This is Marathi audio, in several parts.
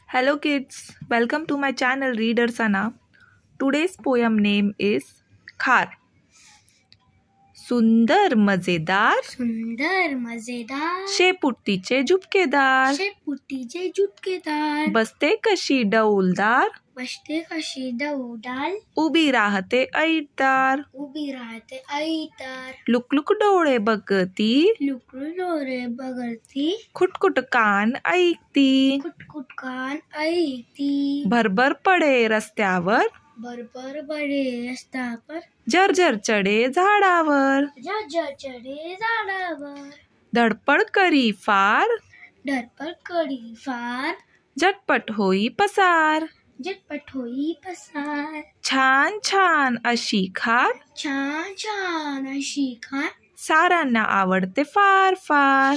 Hello kids, welcome to my channel Reader Sana. Today's poem name is खार. सुंदर मजेदार शेपुट्टीचे झुपकेदार बसते कशी डौलदार उभी राहते ऐटदार लुकलुक डोळे बघती खुटखुट कान ऐकती भरभर पडे रस्त्यावर झरझर चढे झाडावर धडपड करी फार झटपट होई पसार छान छान अशी खार सारांना आवडते फार फार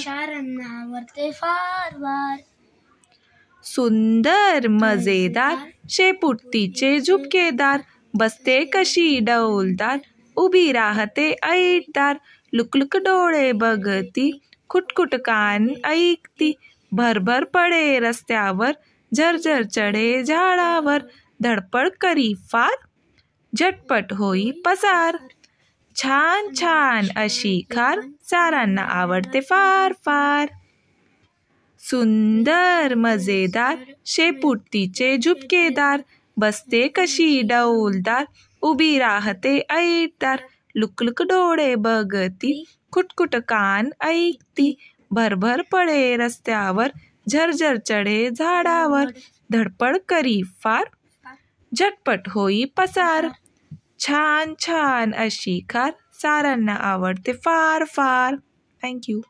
सुंदर मजेदार शेपुट्टीचे झुपकेदार बसते कशी डौलदार उभी राहते ऐटदार लुकलुक डोळे बघती खुटखुट कान ऐकती भरभर पडे रस्त्यावर झरझर चढे झाडावर धडपड करी फार झटपट होई पसार छान छान अशी खार सारांना आवडते फार फार सुंदर मजेदार शेपुट्टीचे झुपकेदार बसते कशी डौलदार उभी राहते ऐटदार लुकलुक डोळे बघती खुटखुट कान ऐकती भरभर पडे रस्त्यावर झरझर चढे झाडावर धडपड करी फार झटपट होई पसार छान छान अशी खार सारांना आवडते फार फार. थँक्यू.